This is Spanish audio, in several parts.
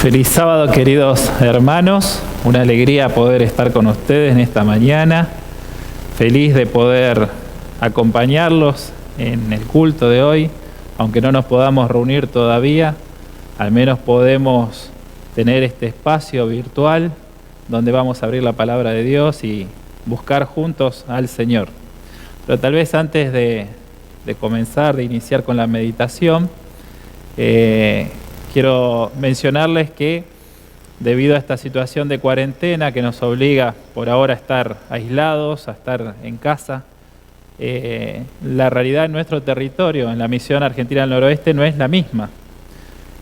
Feliz sábado, queridos hermanos. Una alegría poder estar con ustedes en esta mañana. Feliz de poder acompañarlos en el culto de hoy. Aunque no nos podamos reunir todavía, al menos podemos tener este espacio virtual donde vamos a abrir la palabra de Dios y buscar juntos al Señor. Pero tal vez antes de comenzar, de iniciar con la meditación, quiero mencionarles que debido a esta situación de cuarentena que nos obliga por ahora a estar aislados, a estar en casa, la realidad en nuestro territorio, en la misión argentina del noroeste, no es la misma.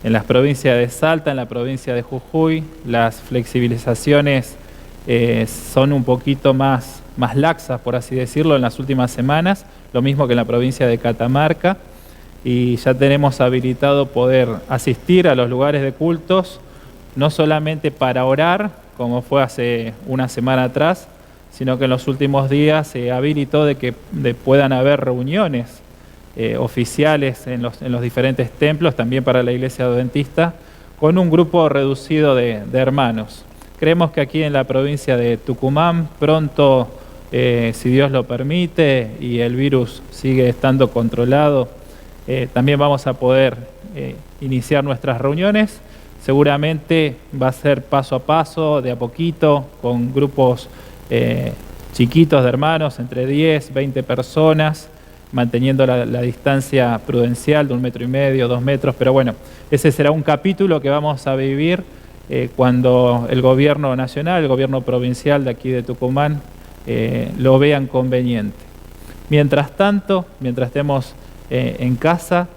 En las provincias de Salta, en la provincia de Jujuy, las flexibilizaciones son un poquito más laxas, por así decirlo, en las últimas semanas, lo mismo que en la provincia de Catamarca, y ya tenemos habilitado poder asistir a los lugares de cultos, no solamente para orar, como fue hace una semana atrás, sino que en los últimos días se habilitó de que puedan haber reuniones oficiales en los diferentes templos, también para la Iglesia Adventista, con un grupo reducido de hermanos. Creemos que aquí en la provincia de Tucumán pronto, si Dios lo permite y el virus sigue estando controlado, también vamos a poder iniciar nuestras reuniones. Seguramente va a ser paso a paso, de a poquito, con grupos chiquitos de hermanos, entre 10, 20 personas, manteniendo la distancia prudencial de 1,5 metros, 2 metros, pero bueno, ese será un capítulo que vamos a vivir cuando el gobierno nacional, el gobierno provincial de aquí de Tucumán, lo vean conveniente. Mientras tanto, mientras estemos en casa,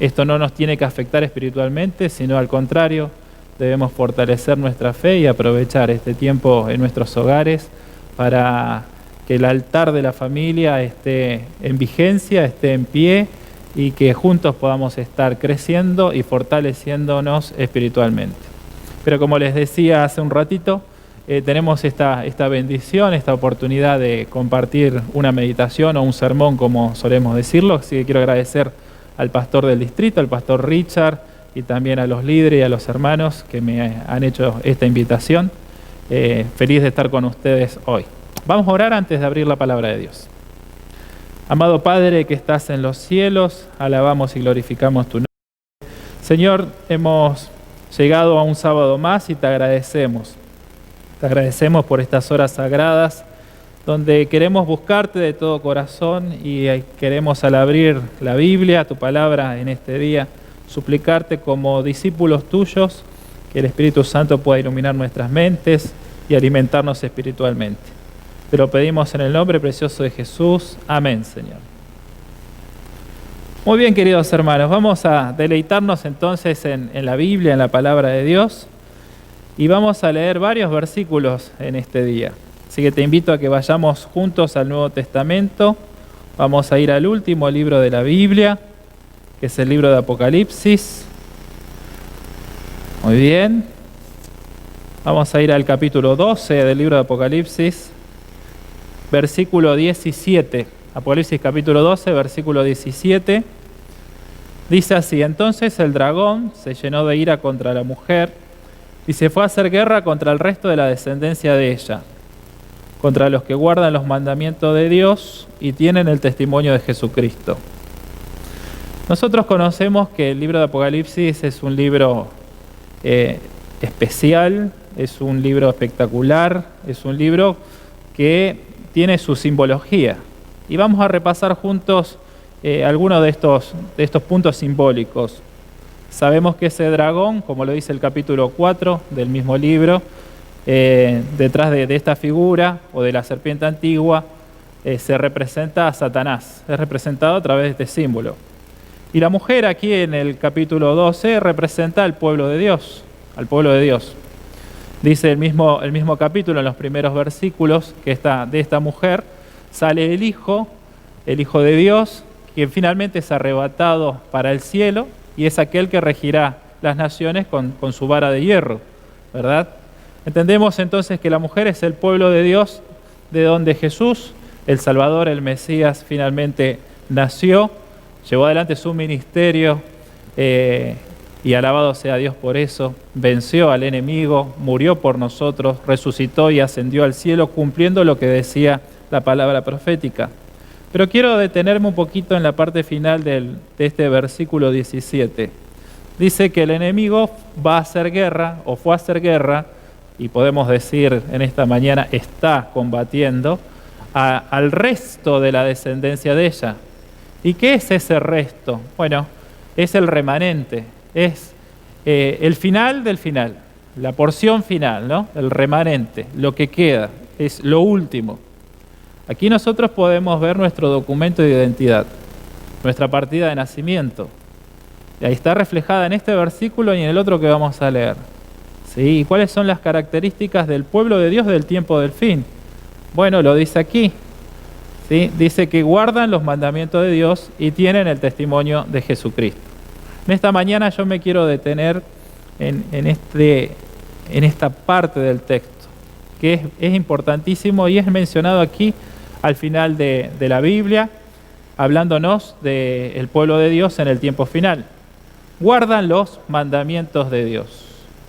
esto no nos tiene que afectar espiritualmente, sino al contrario, debemos fortalecer nuestra fe y aprovechar este tiempo en nuestros hogares para que el altar de la familia esté en vigencia, esté en pie y que juntos podamos estar creciendo y fortaleciéndonos espiritualmente. Pero como les decía hace un ratito, tenemos esta bendición, esta oportunidad de compartir una meditación o un sermón, como solemos decirlo. Así que quiero agradecer al pastor del distrito, al pastor Richard, y también a los líderes y a los hermanos que me han hecho esta invitación. Feliz de estar con ustedes hoy. Vamos a orar antes de abrir la palabra de Dios. Amado Padre que estás en los cielos, alabamos y glorificamos tu nombre. Señor, hemos llegado a un sábado más y te agradecemos. Te agradecemos por estas horas sagradas donde queremos buscarte de todo corazón y queremos, al abrir la Biblia, tu palabra en este día, suplicarte como discípulos tuyos que el Espíritu Santo pueda iluminar nuestras mentes y alimentarnos espiritualmente. Te lo pedimos en el nombre precioso de Jesús. Amén, Señor. Muy bien, queridos hermanos, vamos a deleitarnos entonces en la Biblia, en la palabra de Dios, y vamos a leer varios versículos en este día. Así que te invito a que vayamos juntos al Nuevo Testamento. Vamos a ir al último libro de la Biblia, que es el libro de Apocalipsis. Muy bien. Vamos a ir al capítulo 12 del libro de Apocalipsis, versículo 17. Apocalipsis capítulo 12, versículo 17. Dice así: entonces el dragón se llenó de ira contra la mujer y se fue a hacer guerra contra el resto de la descendencia de ella, contra los que guardan los mandamientos de Dios y tienen el testimonio de Jesucristo. Nosotros conocemos que el libro de Apocalipsis es un libro especial, es un libro espectacular, es un libro que tiene su simbología. Y vamos a repasar juntos algunos de estos puntos simbólicos. Sabemos que ese dragón, como lo dice el capítulo 4 del mismo libro, detrás de esta figura o de la serpiente antigua se representa a Satanás, es representado a través de este símbolo. Y la mujer aquí en el capítulo 12 representa al pueblo de Dios, al pueblo de Dios. Dice el mismo capítulo, en los primeros versículos, que de esta mujer sale el Hijo de Dios, quien finalmente es arrebatado para el cielo y es aquel que regirá las naciones con su vara de hierro, ¿verdad? Entendemos entonces que la mujer es el pueblo de Dios, de donde Jesús, el Salvador, el Mesías, finalmente nació, llevó adelante su ministerio y alabado sea Dios por eso, venció al enemigo, murió por nosotros, resucitó y ascendió al cielo, cumpliendo lo que decía la palabra profética. Pero quiero detenerme un poquito en la parte final de este versículo 17. Dice que el enemigo va a hacer guerra, o fue a hacer guerra, y podemos decir en esta mañana, está combatiendo al resto de la descendencia de ella. ¿Y qué es ese resto? Bueno, es el remanente, es el final del final, la porción final, ¿no? El remanente, lo que queda, es lo último. Aquí nosotros podemos ver nuestro documento de identidad, nuestra partida de nacimiento. Y ahí está reflejada en este versículo y en el otro que vamos a leer. ¿Sí? ¿Y cuáles son las características del pueblo de Dios del tiempo del fin? Bueno, lo dice aquí. ¿Sí? Dice que guardan los mandamientos de Dios y tienen el testimonio de Jesucristo. En esta mañana yo me quiero detener en esta parte del texto, que es importantísimo y es mencionado aquí al final de la Biblia, hablándonos del pueblo de Dios en el tiempo final. Guardan los mandamientos de Dios.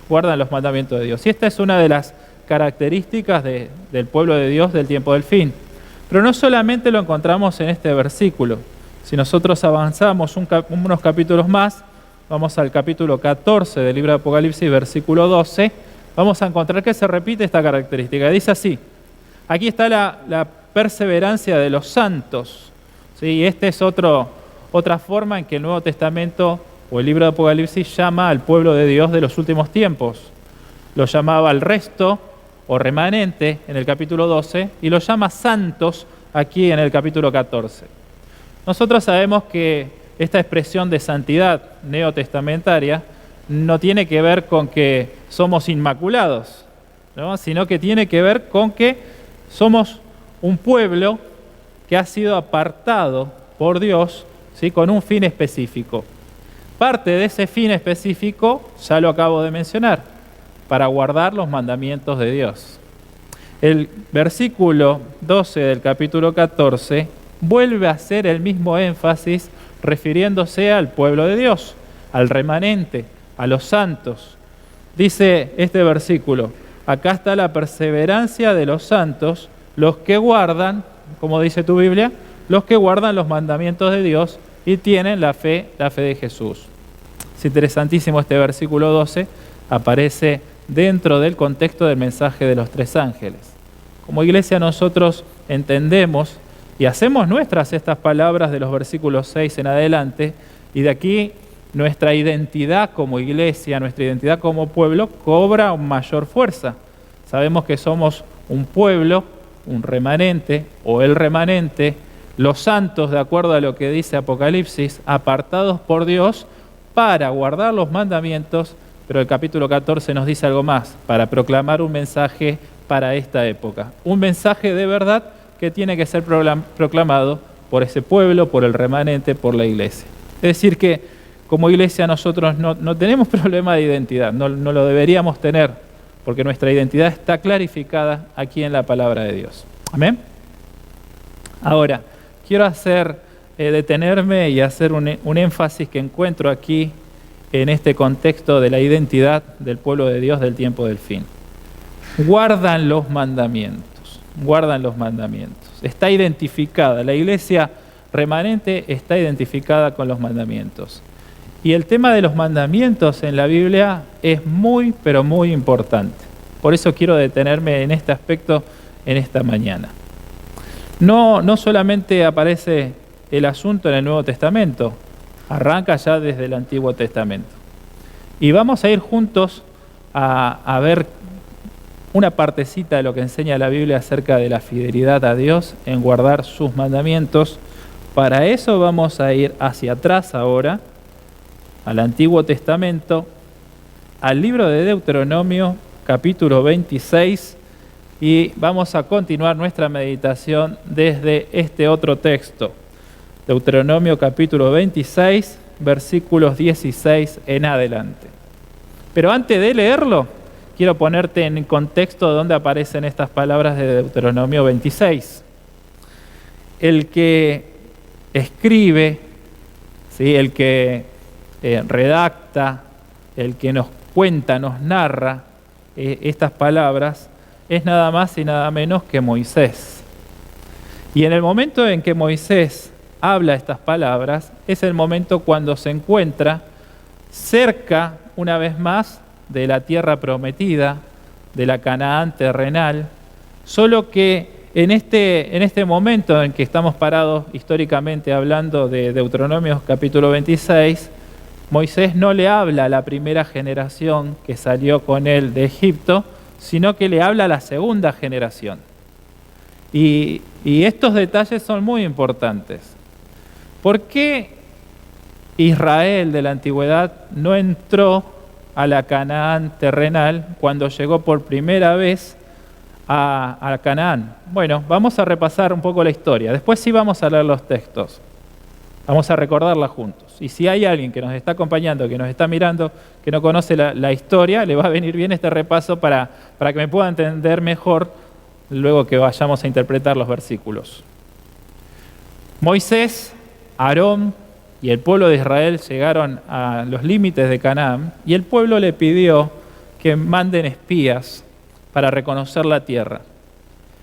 Guardan los mandamientos de Dios. Y esta es una de las características del pueblo de Dios del tiempo del fin. Pero no solamente lo encontramos en este versículo. Si nosotros avanzamos unos capítulos más, vamos al capítulo 14 del libro de Apocalipsis, versículo 12, vamos a encontrar que se repite esta característica. Dice así: aquí está la perseverancia de los santos. ¿Sí? Y esta es otra forma en que el Nuevo Testamento o el libro de Apocalipsis llama al pueblo de Dios de los últimos tiempos. Lo llamaba el resto o remanente en el capítulo 12 y lo llama santos aquí en el capítulo 14. Nosotros sabemos que esta expresión de santidad neotestamentaria no tiene que ver con que somos inmaculados, ¿no? Sino que tiene que ver con que somos un pueblo que ha sido apartado por Dios, ¿sí? Con un fin específico. Parte de ese fin específico ya lo acabo de mencionar, para guardar los mandamientos de Dios. El versículo 12 del capítulo 14 vuelve a hacer el mismo énfasis refiriéndose al pueblo de Dios, al remanente, a los santos. Dice este versículo: acá está la perseverancia de los santos, los que guardan, como dice tu Biblia, los que guardan los mandamientos de Dios y tienen la fe de Jesús. Es interesantísimo este versículo 12, aparece dentro del contexto del mensaje de los tres ángeles. Como iglesia nosotros entendemos y hacemos nuestras estas palabras de los versículos 6 en adelante, y de aquí nuestra identidad como iglesia, nuestra identidad como pueblo cobra mayor fuerza. Sabemos que somos un pueblo, un remanente o el remanente, los santos, de acuerdo a lo que dice Apocalipsis, apartados por Dios para guardar los mandamientos, pero el capítulo 14 nos dice algo más, para proclamar un mensaje para esta época. Un mensaje de verdad que tiene que ser proclamado por ese pueblo, por el remanente, por la iglesia. Es decir que como iglesia nosotros no tenemos problema de identidad, no lo deberíamos tener, porque nuestra identidad está clarificada aquí en la palabra de Dios. ¿Amén? Ahora, quiero detenerme y hacer un énfasis que encuentro aquí en este contexto de la identidad del pueblo de Dios del tiempo del fin. Guardan los mandamientos, guardan los mandamientos. Está identificada, la iglesia remanente está identificada con los mandamientos. Y el tema de los mandamientos en la Biblia es muy, pero muy importante. Por eso quiero detenerme en este aspecto en esta mañana. No solamente aparece el asunto en el Nuevo Testamento, arranca ya desde el Antiguo Testamento. Y vamos a ir juntos a ver una partecita de lo que enseña la Biblia acerca de la fidelidad a Dios en guardar sus mandamientos. Para eso vamos a ir hacia atrás ahora, al Antiguo Testamento, al libro de Deuteronomio, capítulo 26, y vamos a continuar nuestra meditación desde este otro texto. Deuteronomio capítulo 26, versículos 16 en adelante. Pero antes de leerlo, quiero ponerte en contexto de dónde aparecen estas palabras de Deuteronomio 26. El que escribe, ¿sí? El que redacta el que nos cuenta, nos narra estas palabras, es nada más y nada menos que Moisés. Y en el momento en que Moisés habla estas palabras, es el momento cuando se encuentra cerca, una vez más, de la tierra prometida, de la Canaán terrenal, solo que en este momento en que estamos parados históricamente hablando de Deuteronomio capítulo 26, Moisés no le habla a la primera generación que salió con él de Egipto, sino que le habla a la segunda generación. Y estos detalles son muy importantes. ¿Por qué Israel de la antigüedad no entró a la Canaán terrenal cuando llegó por primera vez a Canaán? Bueno, vamos a repasar un poco la historia. Después sí vamos a leer los textos. Vamos a recordarla juntos. Y si hay alguien que nos está acompañando, que nos está mirando, que no conoce la historia, le va a venir bien este repaso para que me pueda entender mejor luego que vayamos a interpretar los versículos. Moisés, Aarón y el pueblo de Israel llegaron a los límites de Canaán y el pueblo le pidió que manden espías para reconocer la tierra.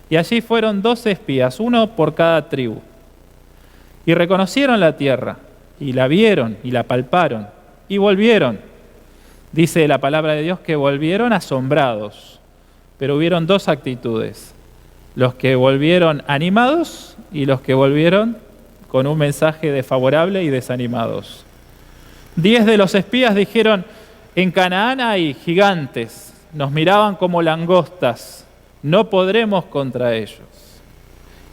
Y allí fueron 12 espías, uno por cada tribu. Y reconocieron la tierra, y la vieron, y la palparon, y volvieron. Dice la palabra de Dios que volvieron asombrados, pero hubieron dos actitudes: los que volvieron animados y los que volvieron con un mensaje desfavorable y desanimados. 10 de los espías dijeron: en Canaán hay gigantes, nos miraban como langostas, no podremos contra ellos.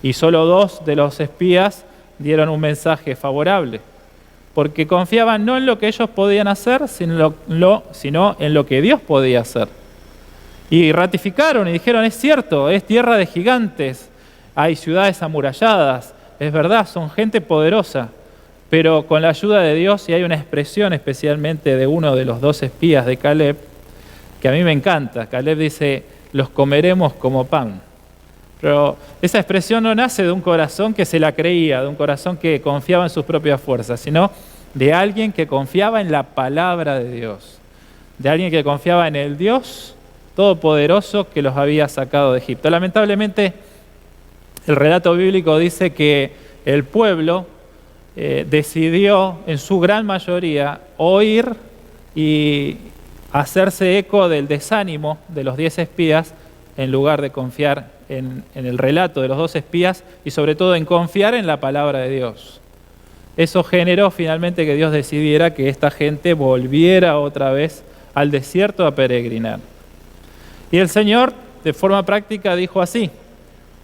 Y solo 2 de los espías dieron un mensaje favorable, porque confiaban no en lo que ellos podían hacer, sino en lo que Dios podía hacer. Y ratificaron y dijeron: es cierto, es tierra de gigantes, hay ciudades amuralladas, es verdad, son gente poderosa, pero con la ayuda de Dios, y hay una expresión especialmente de uno de los 2 espías de Caleb, que a mí me encanta. Caleb dice: los comeremos como pan. Pero esa expresión no nace de un corazón que se la creía, de un corazón que confiaba en sus propias fuerzas, sino de alguien que confiaba en la palabra de Dios, de alguien que confiaba en el Dios todopoderoso que los había sacado de Egipto. Lamentablemente, el relato bíblico dice que el pueblo decidió, en su gran mayoría, oír y hacerse eco del desánimo de los 10 espías en lugar de confiar en el relato de los 2 espías y sobre todo en confiar en la palabra de Dios. Eso generó finalmente que Dios decidiera que esta gente volviera otra vez al desierto a peregrinar. Y el Señor, de forma práctica, dijo así: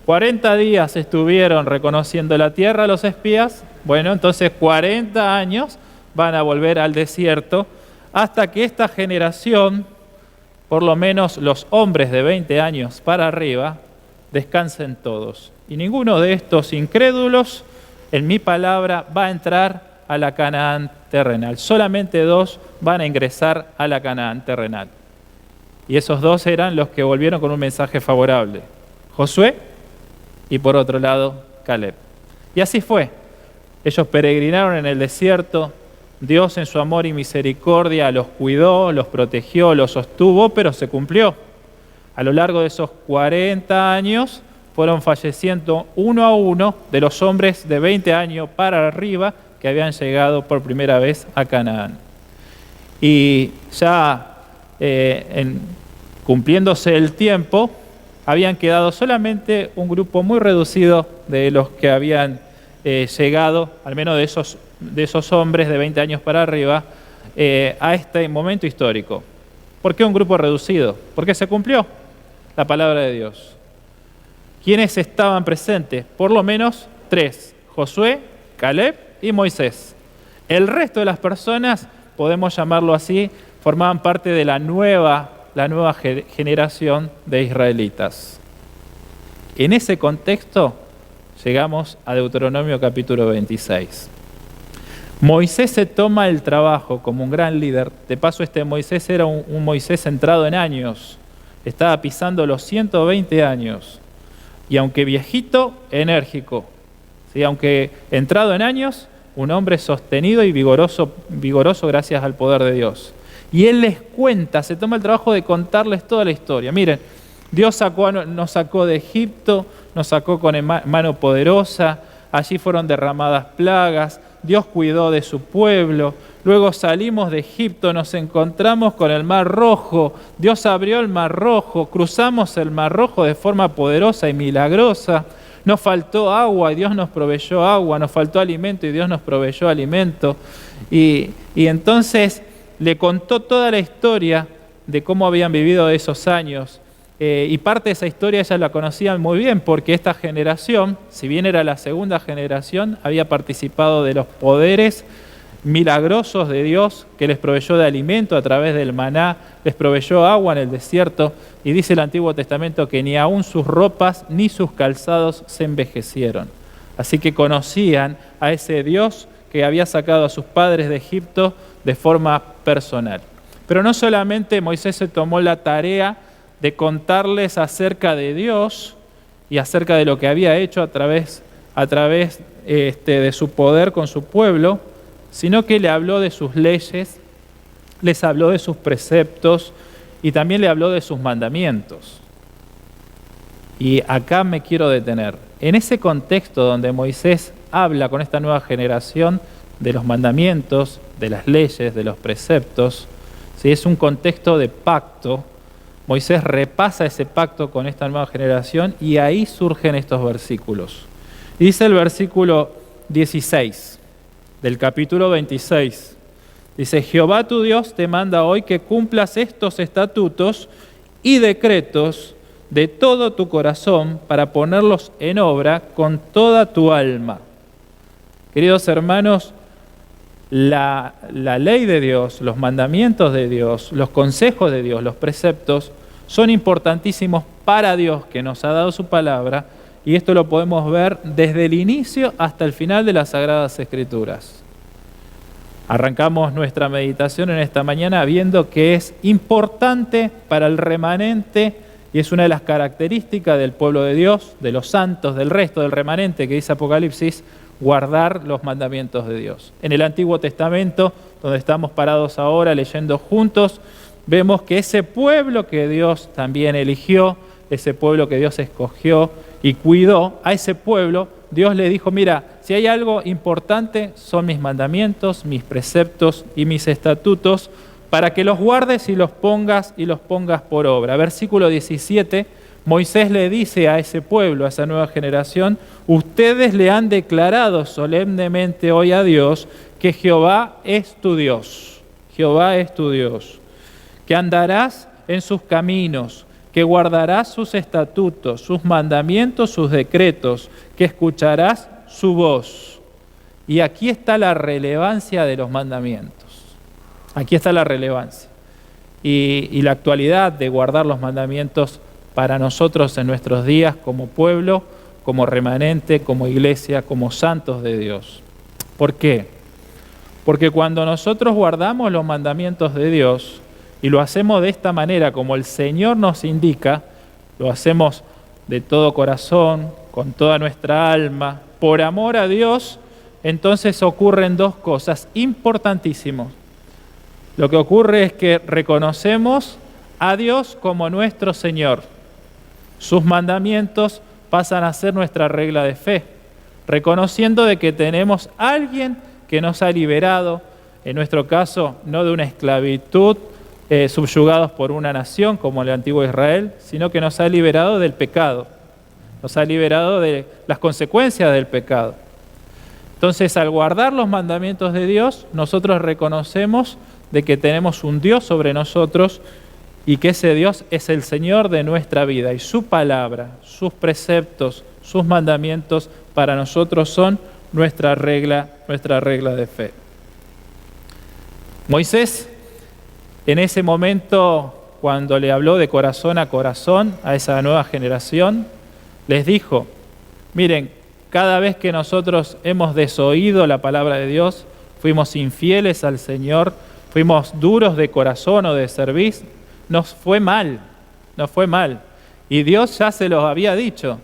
40 días estuvieron reconociendo la tierra los espías, bueno, entonces 40 años van a volver al desierto hasta que esta generación, por lo menos los hombres de 20 años para arriba, descansen todos. Y ninguno de estos incrédulos, en mi palabra, va a entrar a la Canaán terrenal. Solamente 2 van a ingresar a la Canaán terrenal. Y esos 2 eran los que volvieron con un mensaje favorable: Josué y, por otro lado, Caleb. Y así fue. Ellos peregrinaron en el desierto. Dios, en su amor y misericordia, los cuidó, los protegió, los sostuvo, pero se cumplió. A lo largo de esos 40 años fueron falleciendo uno a uno de los hombres de 20 años para arriba que habían llegado por primera vez a Canaán. Y ya cumpliéndose el tiempo, habían quedado solamente un grupo muy reducido de los que habían llegado, al menos de esos hombres de 20 años para arriba, a este momento histórico. ¿Por qué un grupo reducido? Porque se cumplió la palabra de Dios. ¿Quiénes estaban presentes? Por lo menos 3: Josué, Caleb y Moisés. El resto de las personas, podemos llamarlo así, formaban parte de la nueva generación de israelitas. En ese contexto llegamos a Deuteronomio capítulo 26. Moisés se toma el trabajo como un gran líder. De paso, este Moisés era un Moisés entrado en años. Estaba pisando los 120 años. Y aunque viejito, enérgico. ¿Sí? Aunque entrado en años, un hombre sostenido y vigoroso gracias al poder de Dios. Y Él les cuenta, se toma el trabajo de contarles toda la historia. Miren, Dios nos sacó de Egipto, nos sacó con mano poderosa, allí fueron derramadas plagas, Dios cuidó de su pueblo, luego salimos de Egipto, nos encontramos con el Mar Rojo, Dios abrió el Mar Rojo, cruzamos el Mar Rojo de forma poderosa y milagrosa, nos faltó agua y Dios nos proveyó agua, nos faltó alimento y Dios nos proveyó alimento. Y entonces le contó toda la historia de cómo habían vivido esos años. Y parte de esa historia ella la conocían muy bien porque esta generación, si bien era la segunda generación, había participado de los poderes milagrosos de Dios que les proveyó de alimento a través del maná, les proveyó agua en el desierto y dice el Antiguo Testamento que ni aún sus ropas ni sus calzados se envejecieron. Así que conocían a ese Dios que había sacado a sus padres de Egipto de forma personal. Pero no solamente Moisés se tomó la tarea de contarles acerca de Dios y acerca de lo que había hecho a través de su poder con su pueblo, sino que le habló de sus leyes, les habló de sus preceptos y también le habló de sus mandamientos. Y acá me quiero detener. En ese contexto donde Moisés habla con esta nueva generación de los mandamientos, de las leyes, de los preceptos, ¿sí? Es un contexto de pacto. Moisés repasa ese pacto con esta nueva generación y ahí surgen estos versículos. Dice el versículo 16 del capítulo 26. Dice, Jehová tu Dios te manda hoy que cumplas estos estatutos y decretos de todo tu corazón para ponerlos en obra con toda tu alma. Queridos hermanos, la ley de Dios, los mandamientos de Dios, los consejos de Dios, los preceptos, son importantísimos para Dios que nos ha dado su palabra y esto lo podemos ver desde el inicio hasta el final de las Sagradas Escrituras. Arrancamos nuestra meditación en esta mañana viendo que es importante para el remanente y es una de las características del pueblo de Dios, de los santos, del resto del remanente que dice Apocalipsis, guardar los mandamientos de Dios. En el Antiguo Testamento, donde estamos parados ahora leyendo juntos, vemos que ese pueblo que Dios también eligió, ese pueblo que Dios escogió y cuidó, a ese pueblo Dios le dijo, mira, si hay algo importante son mis mandamientos, mis preceptos y mis estatutos, para que los guardes y los pongas por obra. Versículo 17, Moisés le dice a ese pueblo, a esa nueva generación, ustedes le han declarado solemnemente hoy a Dios que Jehová es tu Dios. Jehová es tu Dios. Que andarás en sus caminos, que guardarás sus estatutos, sus mandamientos, sus decretos, que escucharás su voz. Y aquí está la relevancia de los mandamientos. Aquí está la relevancia. Y la actualidad de guardar los mandamientos para nosotros en nuestros días como pueblo, como remanente, como iglesia, como santos de Dios. ¿Por qué? Porque cuando nosotros guardamos los mandamientos de Dios, y lo hacemos de esta manera, como el Señor nos indica, lo hacemos de todo corazón, con toda nuestra alma, por amor a Dios, entonces ocurren dos cosas importantísimas. Lo que ocurre es que reconocemos a Dios como nuestro Señor. Sus mandamientos pasan a ser nuestra regla de fe, reconociendo de que tenemos a alguien que nos ha liberado, en nuestro caso, no de una esclavitud, subyugados por una nación como el antiguo Israel, sino que nos ha liberado del pecado, nos ha liberado de las consecuencias del pecado. Entonces, al guardar los mandamientos de Dios, nosotros reconocemos de que tenemos un Dios sobre nosotros y que ese Dios es el Señor de nuestra vida y su palabra, sus preceptos, sus mandamientos para nosotros son nuestra regla de fe. Moisés, en ese momento, cuando le habló de corazón a corazón a esa nueva generación, les dijo, miren, cada vez que nosotros hemos desoído la palabra de Dios, fuimos infieles al Señor, fuimos duros de corazón o de cerviz, nos fue mal. Y Dios ya se los había dicho,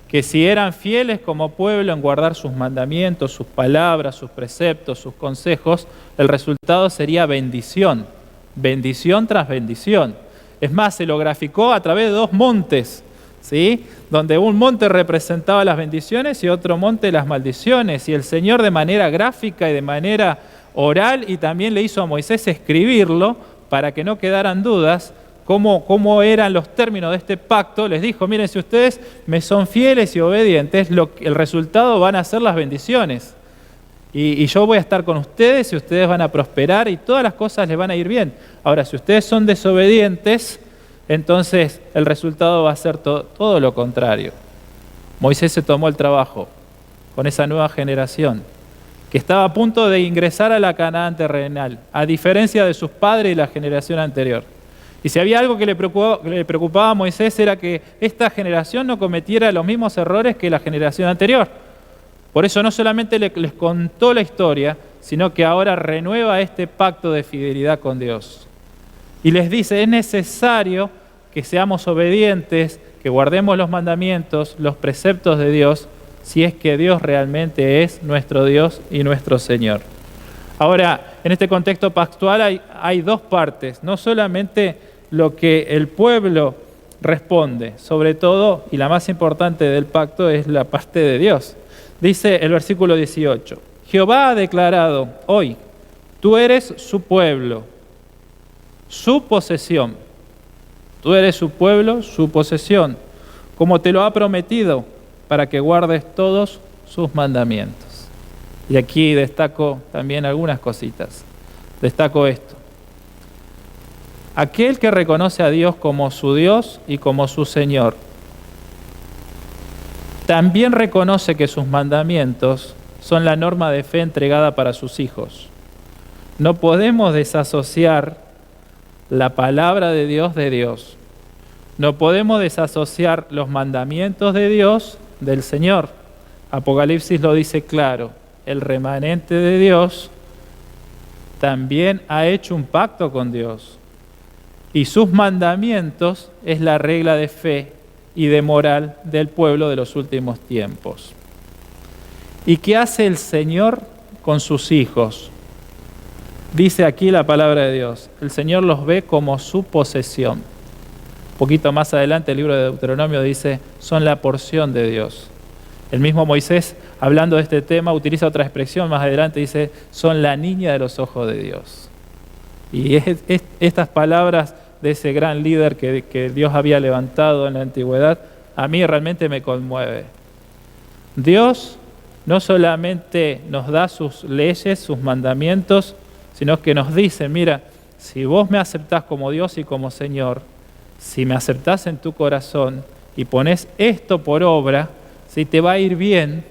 que si eran fieles como pueblo en guardar sus mandamientos, sus palabras, sus preceptos, sus consejos, el resultado sería bendición. bendición tras bendición. Es más, se lo graficó a través de 2 montes, ¿sí? Donde un monte representaba las bendiciones y otro monte las maldiciones. Y el Señor, de manera gráfica y de manera oral, y también le hizo a Moisés escribirlo para que no quedaran dudas cómo eran los términos de este pacto. Les dijo: miren, si ustedes me son fieles y obedientes, el resultado van a ser las bendiciones. Y yo voy a estar con ustedes y ustedes van a prosperar y todas las cosas les van a ir bien. Ahora, si ustedes son desobedientes, entonces el resultado va a ser todo lo contrario. Moisés se tomó el trabajo con esa nueva generación que estaba a punto de ingresar a la Canaán terrenal, a diferencia de sus padres y la generación anterior. Y si había algo que le preocupaba a Moisés, era que esta generación no cometiera los mismos errores que la generación anterior. Por eso no solamente les contó la historia, sino que ahora renueva este pacto de fidelidad con Dios. Y les dice: es necesario que seamos obedientes, que guardemos los mandamientos, los preceptos de Dios, si es que Dios realmente es nuestro Dios y nuestro Señor. Ahora, en este contexto pactual hay 2 partes, no solamente lo que el pueblo responde, sobre todo, y la más importante del pacto es la parte de Dios. Dice el versículo 18: Jehová ha declarado hoy, tú eres su pueblo, su posesión. Tú eres su pueblo, su posesión, como te lo ha prometido, para que guardes todos sus mandamientos. Y aquí destaco también algunas cositas. Destaco esto: aquel que reconoce a Dios como su Dios y como su Señor, también reconoce que sus mandamientos son la norma de fe entregada para sus hijos. No podemos desasociar la palabra de Dios. No podemos desasociar los mandamientos de Dios del Señor. Apocalipsis lo dice claro: el remanente de Dios también ha hecho un pacto con Dios. Y sus mandamientos es la regla de fe y de moral del pueblo de los últimos tiempos. ¿Y qué hace el Señor con sus hijos? Dice aquí la palabra de Dios: el Señor los ve como su posesión. Un poquito más adelante el libro de Deuteronomio dice: son la porción de Dios. El mismo Moisés, hablando de este tema, utiliza otra expresión más adelante, dice: son la niña de los ojos de Dios. Y estas palabras de ese gran líder que Dios había levantado en la antigüedad, a mí realmente me conmueve. Dios no solamente nos da sus leyes, sus mandamientos, sino que nos dice: mira, si vos me aceptás como Dios y como Señor, si me aceptás en tu corazón y ponés esto por obra, si te va a ir bien,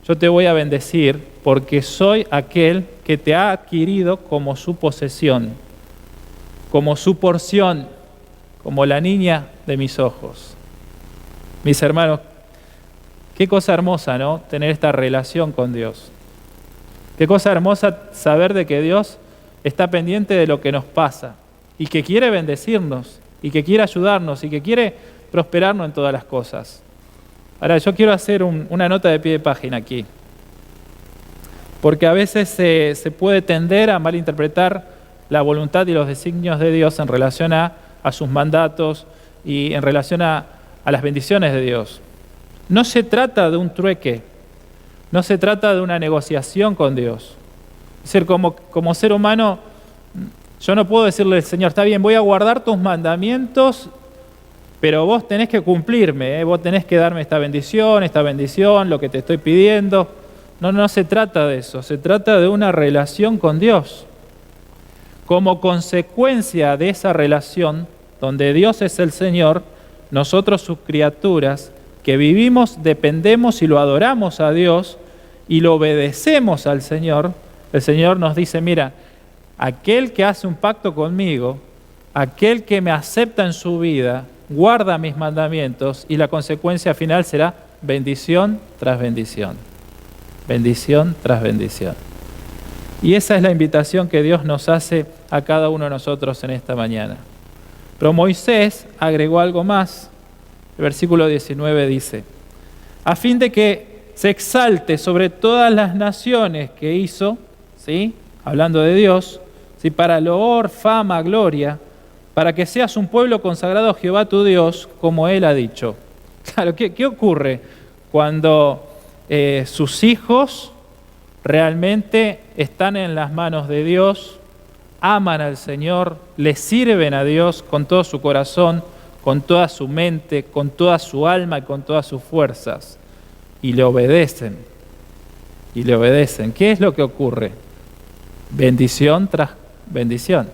yo te voy a bendecir, porque soy aquel que te ha adquirido como su posesión, como su porción, como la niña de mis ojos. Mis hermanos, qué cosa hermosa, ¿no? Tener esta relación con Dios. Qué cosa hermosa saber de que Dios está pendiente de lo que nos pasa y que quiere bendecirnos y que quiere ayudarnos y que quiere prosperarnos en todas las cosas. Ahora, yo quiero hacer una nota de pie de página aquí, porque a veces se puede tender a malinterpretar la voluntad y los designios de Dios en relación a sus mandatos y en relación a las bendiciones de Dios. No se trata de un trueque, no se trata de una negociación con Dios. Es decir, como ser humano, yo no puedo decirle al Señor: está bien, voy a guardar tus mandamientos, pero vos tenés que cumplirme, vos tenés que darme esta bendición, lo que te estoy pidiendo. No se trata de eso, se trata de una relación con Dios. Como consecuencia de esa relación, donde Dios es el Señor, nosotros sus criaturas, que vivimos, dependemos y lo adoramos a Dios y lo obedecemos al Señor, el Señor nos dice: mira, aquel que hace un pacto conmigo, aquel que me acepta en su vida, guarda mis mandamientos, y la consecuencia final será bendición tras bendición. Bendición tras bendición. Y esa es la invitación que Dios nos hace a cada uno de nosotros en esta mañana. Pero Moisés agregó algo más. El versículo 19 dice: a fin de que se exalte sobre todas las naciones que hizo, ¿sí?, hablando de Dios, ¿sí? Para loor, fama, gloria, para que seas un pueblo consagrado a Jehová tu Dios, como Él ha dicho. Claro, ¿qué ocurre cuando sus hijos realmente están en las manos de Dios, aman al Señor, le sirven a Dios con todo su corazón, con toda su mente, con toda su alma y con todas sus fuerzas, y le obedecen? Y le obedecen. ¿Qué es lo que ocurre? Bendición tras bendición.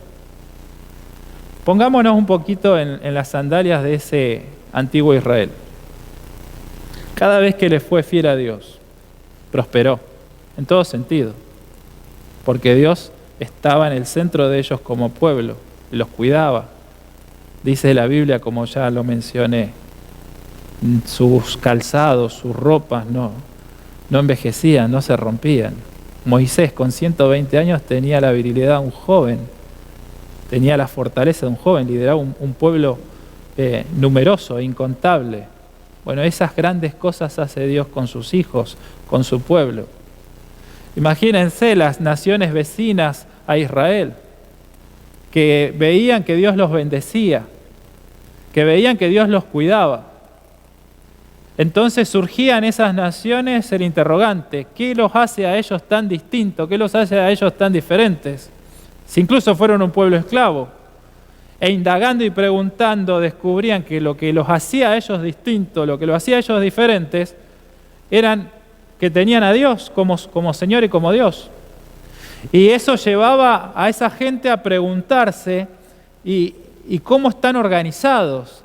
Pongámonos un poquito en las sandalias de ese antiguo Israel. Cada vez que le fue fiel a Dios, prosperó, en todo sentido, porque Dios estaba en el centro de ellos como pueblo, los cuidaba. Dice la Biblia, como ya lo mencioné, sus calzados, sus ropas no envejecían, no se rompían. Moisés con 120 años tenía la virilidad de un joven, tenía la fortaleza de un joven, lideraba un pueblo numeroso e incontable. Bueno, esas grandes cosas hace Dios con sus hijos, con su pueblo. Imagínense las naciones vecinas a Israel, que veían que Dios los bendecía, que veían que Dios los cuidaba. Entonces surgía en esas naciones el interrogante: ¿qué los hace a ellos tan distintos? ¿Qué los hace a ellos tan diferentes? Si incluso fueron un pueblo esclavo. E indagando y preguntando descubrían que lo que los hacía a ellos distintos, lo que los hacía a ellos diferentes, eran que tenían a Dios como Señor y como Dios. Y eso llevaba a esa gente a preguntarse y cómo están organizados,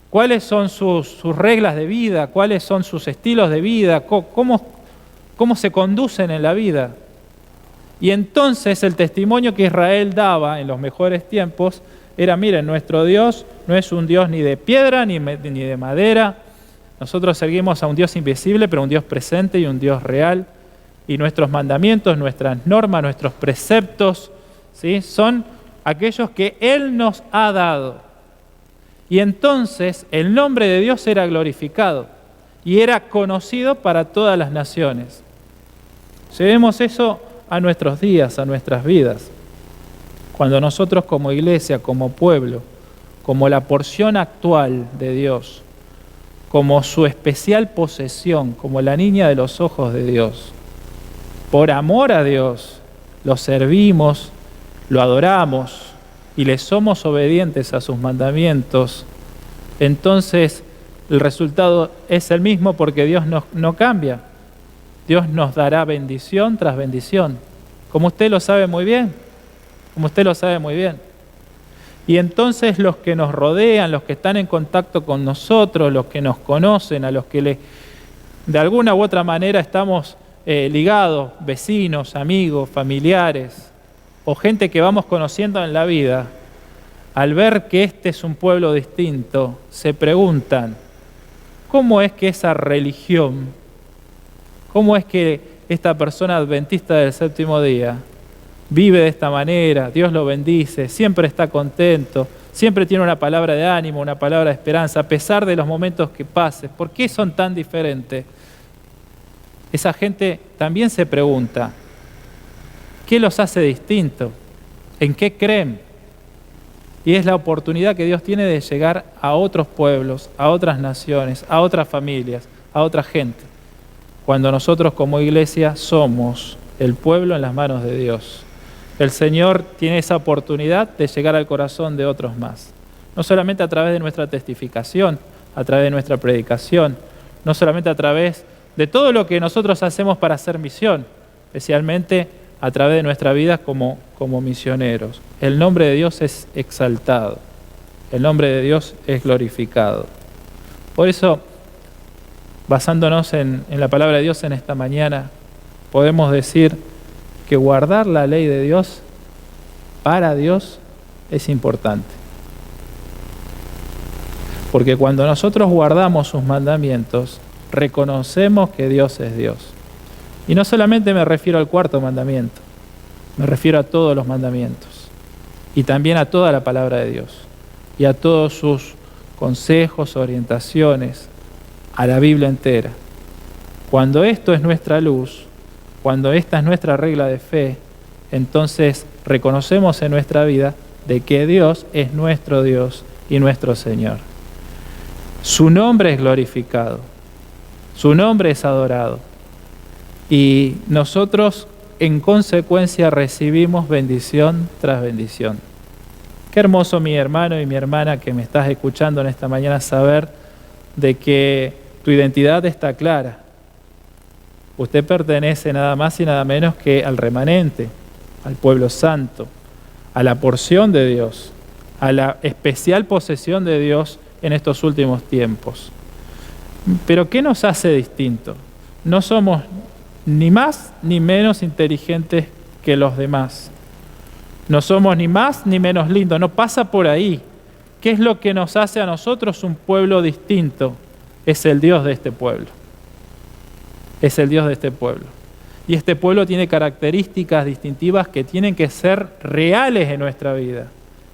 cuáles son sus reglas de vida, cuáles son sus estilos de vida, cómo se conducen en la vida. Y entonces el testimonio que Israel daba en los mejores tiempos era: miren, nuestro Dios no es un Dios ni de piedra ni de madera. Nosotros seguimos a un Dios invisible, pero un Dios presente y un Dios real. Y nuestros mandamientos, nuestras normas, nuestros preceptos, ¿sí?, son aquellos que Él nos ha dado. Y entonces el nombre de Dios era glorificado y era conocido para todas las naciones. Llevemos eso a nuestros días, a nuestras vidas. Cuando nosotros como iglesia, como pueblo, como la porción actual de Dios, como su especial posesión, como la niña de los ojos de Dios, por amor a Dios, lo servimos, lo adoramos y le somos obedientes a sus mandamientos, entonces el resultado es el mismo, porque Dios no cambia. Dios nos dará bendición tras bendición, como usted lo sabe muy bien, como usted lo sabe muy bien. Y entonces los que nos rodean, los que están en contacto con nosotros, los que nos conocen, a los que de alguna u otra manera estamos ligados, vecinos, amigos, familiares, o gente que vamos conociendo en la vida, al ver que este es un pueblo distinto, se preguntan: ¿cómo es que esa religión, cómo es que esta persona adventista del séptimo día vive de esta manera? Dios lo bendice, siempre está contento, siempre tiene una palabra de ánimo, una palabra de esperanza, a pesar de los momentos que pase. ¿Por qué son tan diferentes? Esa gente también se pregunta: ¿qué los hace distintos? ¿En qué creen? Y es la oportunidad que Dios tiene de llegar a otros pueblos, a otras naciones, a otras familias, a otra gente, cuando nosotros como iglesia somos el pueblo en las manos de Dios. El Señor tiene esa oportunidad de llegar al corazón de otros más, no solamente a través de nuestra testificación, a través de nuestra predicación, no solamente a través de todo lo que nosotros hacemos para hacer misión, especialmente a través de nuestra vida como misioneros. El nombre de Dios es exaltado, el nombre de Dios es glorificado. Por eso, basándonos en la palabra de Dios en esta mañana, podemos decir que guardar la ley de Dios para Dios es importante. Porque cuando nosotros guardamos sus mandamientos, reconocemos que Dios es Dios. Y no solamente me refiero al cuarto mandamiento, me refiero a todos los mandamientos. Y también a toda la palabra de Dios. Y a todos sus consejos, orientaciones, a la Biblia entera. Cuando esto es nuestra luz, cuando esta es nuestra regla de fe, entonces reconocemos en nuestra vida de que Dios es nuestro Dios y nuestro Señor. Su nombre es glorificado, su nombre es adorado y nosotros en consecuencia recibimos bendición tras bendición. Qué hermoso, mi hermano y mi hermana que me estás escuchando en esta mañana, saber de que tu identidad está clara. Usted pertenece nada más y nada menos que al remanente, al pueblo santo, a la porción de Dios, a la especial posesión de Dios en estos últimos tiempos. Pero ¿qué nos hace distintos? No somos ni más ni menos inteligentes que los demás. No somos ni más ni menos lindos, no pasa por ahí. ¿Qué es lo que nos hace a nosotros un pueblo distinto? Es el Dios de este pueblo. Es el Dios de este pueblo. Y este pueblo tiene características distintivas que tienen que ser reales en nuestra vida.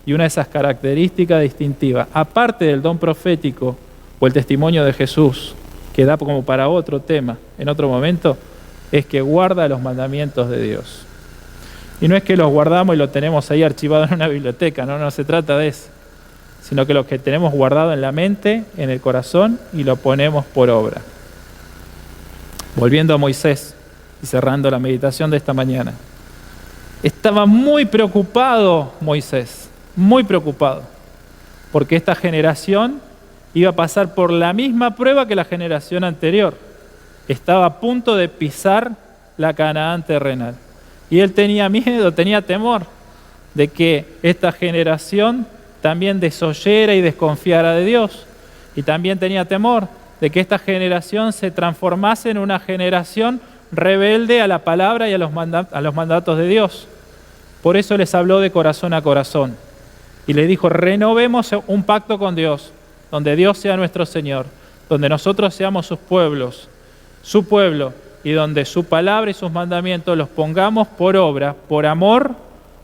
Y una de esas características distintivas, aparte del don profético o el testimonio de Jesús, que da como para otro tema en otro momento, es que guarda los mandamientos de Dios. Y no es que los guardamos y los tenemos ahí archivados en una biblioteca, no se trata de eso, sino que los que tenemos guardado en la mente, en el corazón, y lo ponemos por obra. Volviendo a Moisés y cerrando la meditación de esta mañana. Estaba muy preocupado Moisés, muy preocupado, porque esta generación iba a pasar por la misma prueba que la generación anterior. Estaba a punto de pisar la Canaán terrenal. Y él tenía miedo, tenía temor de que esta generación también desoyera y desconfiara de Dios. Y también tenía temor de que esta generación se transformase en una generación rebelde a la palabra y a los mandatos de Dios. Por eso les habló de corazón a corazón. Y le dijo, renovemos un pacto con Dios, donde Dios sea nuestro Señor, donde nosotros seamos sus pueblos, su pueblo, y donde su palabra y sus mandamientos los pongamos por obra, por amor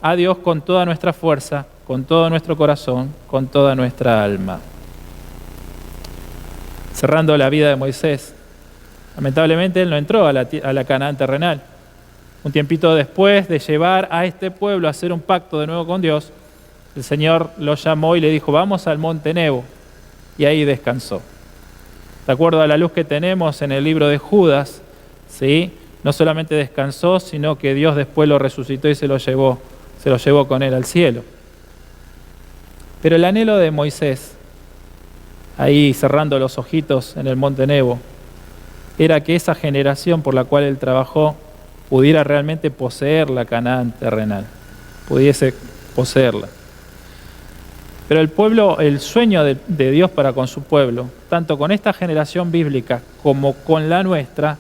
a Dios con toda nuestra fuerza, con todo nuestro corazón, con toda nuestra alma. Cerrando la vida de Moisés, lamentablemente él no entró a la Canaán terrenal. Un tiempito después de llevar a este pueblo a hacer un pacto de nuevo con Dios, el Señor lo llamó y le dijo, vamos al monte Nebo, y ahí descansó. De acuerdo a la luz que tenemos en el libro de Judas, ¿sí? No solamente descansó, sino que Dios después lo resucitó y se lo llevó con él al cielo. Pero el anhelo de Moisés, ahí cerrando los ojitos en el monte Nebo, era que esa generación por la cual él trabajó pudiera realmente poseer la Canaán terrenal, pudiese poseerla. Pero el sueño de Dios para con su pueblo, tanto con esta generación bíblica como con la nuestra,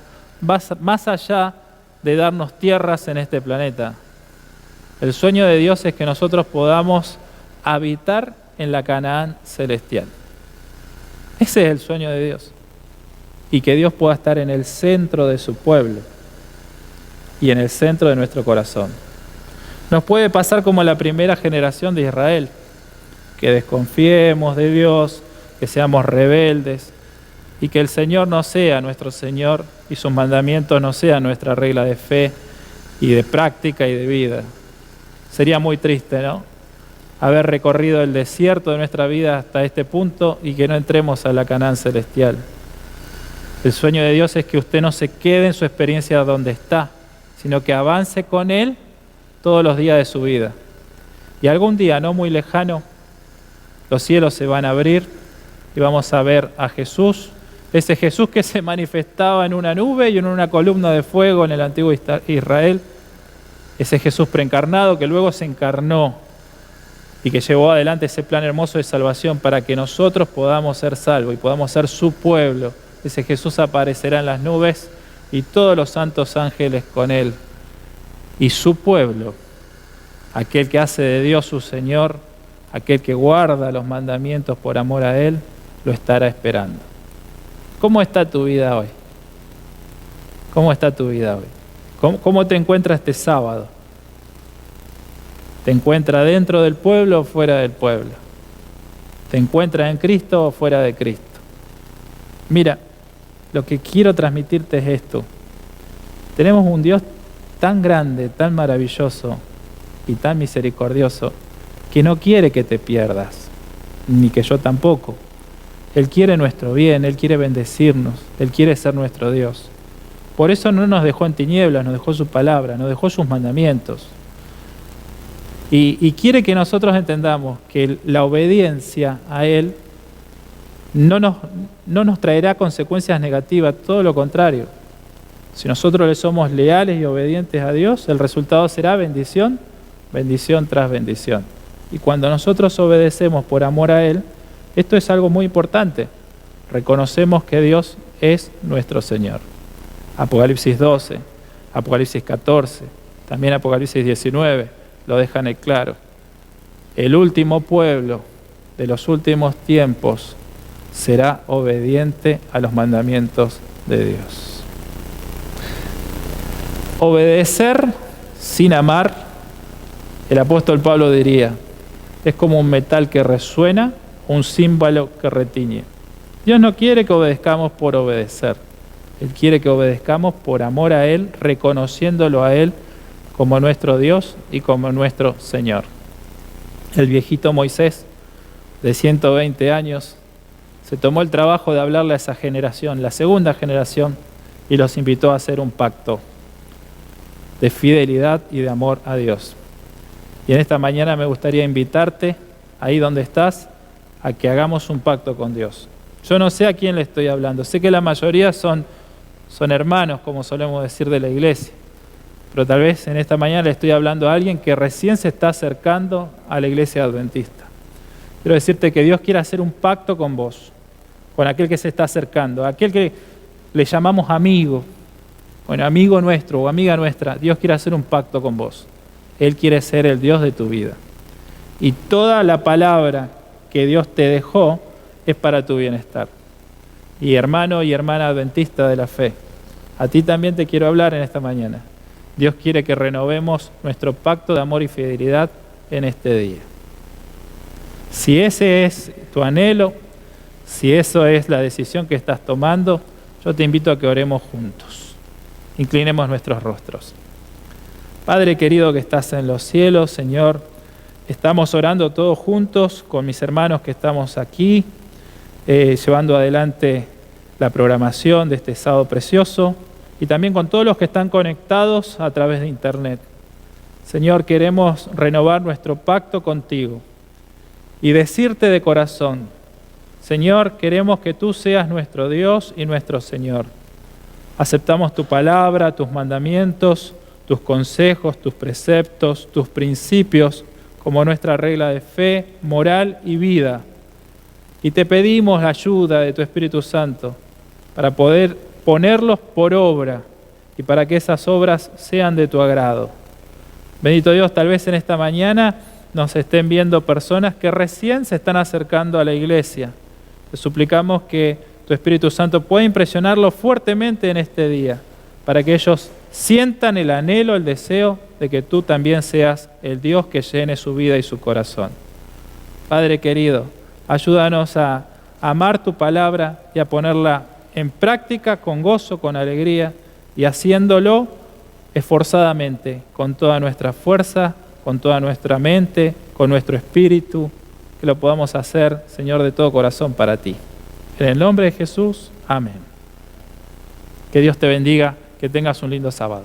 va más allá de darnos tierras en este planeta. El sueño de Dios es que nosotros podamos habitar en la Canaán celestial. Ese es el sueño de Dios. Y que Dios pueda estar en el centro de su pueblo y en el centro de nuestro corazón. Nos puede pasar como la primera generación de Israel, que desconfiemos de Dios, que seamos rebeldes, y que el Señor no sea nuestro Señor y sus mandamientos no sean nuestra regla de fe y de práctica y de vida. Sería muy triste, ¿no? Haber recorrido el desierto de nuestra vida hasta este punto y que no entremos a la Canaán celestial. El sueño de Dios es que usted no se quede en su experiencia donde está, sino que avance con Él todos los días de su vida. Y algún día, no muy lejano, los cielos se van a abrir y vamos a ver a Jesús, ese Jesús que se manifestaba en una nube y en una columna de fuego en el antiguo Israel, ese Jesús preencarnado que luego se encarnó y que llevó adelante ese plan hermoso de salvación para que nosotros podamos ser salvos y podamos ser su pueblo. Ese Jesús aparecerá en las nubes y todos los santos ángeles con él. Y su pueblo, aquel que hace de Dios su Señor, aquel que guarda los mandamientos por amor a Él, lo estará esperando. ¿Cómo está tu vida hoy? ¿Cómo está tu vida hoy? ¿Cómo te encuentras este sábado? ¿Te encuentras dentro del pueblo o fuera del pueblo? ¿Te encuentras en Cristo o fuera de Cristo? Mira, lo que quiero transmitirte es esto. Tenemos un Dios tan grande, tan maravilloso y tan misericordioso que no quiere que te pierdas, ni que yo tampoco. Él quiere nuestro bien, Él quiere bendecirnos, Él quiere ser nuestro Dios. Por eso no nos dejó en tinieblas, nos dejó su palabra, nos dejó sus mandamientos. Y quiere que nosotros entendamos que la obediencia a Él no nos traerá consecuencias negativas, todo lo contrario. Si nosotros le somos leales y obedientes a Dios, el resultado será bendición, bendición tras bendición. Y cuando nosotros obedecemos por amor a Él, esto es algo muy importante. Reconocemos que Dios es nuestro Señor. Apocalipsis 12, Apocalipsis 14, también Apocalipsis 19, lo dejan en claro. El último pueblo de los últimos tiempos será obediente a los mandamientos de Dios. Obedecer sin amar, el apóstol Pablo diría, es como un metal que resuena, un címbalo que retiñe. Dios no quiere que obedezcamos por obedecer. Él quiere que obedezcamos por amor a Él, reconociéndolo a Él como nuestro Dios y como nuestro Señor. El viejito Moisés, de 120 años, se tomó el trabajo de hablarle a esa generación, la segunda generación, y los invitó a hacer un pacto de fidelidad y de amor a Dios. Y en esta mañana me gustaría invitarte, ahí donde estás, a que hagamos un pacto con Dios. Yo no sé a quién le estoy hablando, sé que la mayoría son hermanos, como solemos decir, de la iglesia, pero tal vez en esta mañana le estoy hablando a alguien que recién se está acercando a la iglesia adventista. Quiero decirte que Dios quiere hacer un pacto con vos, con aquel que se está acercando, aquel que le llamamos amigo, bueno, amigo nuestro o amiga nuestra. Dios quiere hacer un pacto con vos. Él quiere ser el Dios de tu vida. Y toda la palabra que Dios te dejó es para tu bienestar. Y hermano y hermana adventista de la fe, a ti también te quiero hablar en esta mañana. Dios quiere que renovemos nuestro pacto de amor y fidelidad en este día. Si ese es tu anhelo, si eso es la decisión que estás tomando, yo te invito a que oremos juntos. Inclinemos nuestros rostros. Padre querido que estás en los cielos, Señor, estamos orando todos juntos con mis hermanos que estamos aquí, llevando adelante la programación de este sábado precioso y también con todos los que están conectados a través de internet. Señor, queremos renovar nuestro pacto contigo y decirte de corazón, Señor, queremos que tú seas nuestro Dios y nuestro Señor. Aceptamos tu palabra, tus mandamientos, tus consejos, tus preceptos, tus principios como nuestra regla de fe, moral y vida. Y te pedimos la ayuda de tu Espíritu Santo para poder ponerlos por obra y para que esas obras sean de tu agrado. Bendito Dios, tal vez en esta mañana nos estén viendo personas que recién se están acercando a la iglesia. Te suplicamos que tu Espíritu Santo pueda impresionarlos fuertemente en este día, para que ellos sientan el anhelo, el deseo de que tú también seas el Dios que llene su vida y su corazón. Padre querido, ayúdanos a amar tu palabra y a ponerla en práctica con gozo, con alegría y haciéndolo esforzadamente, con toda nuestra fuerza, con toda nuestra mente, con nuestro espíritu, que lo podamos hacer, Señor, de todo corazón para ti. En el nombre de Jesús, amén. Que Dios te bendiga, que tengas un lindo sábado.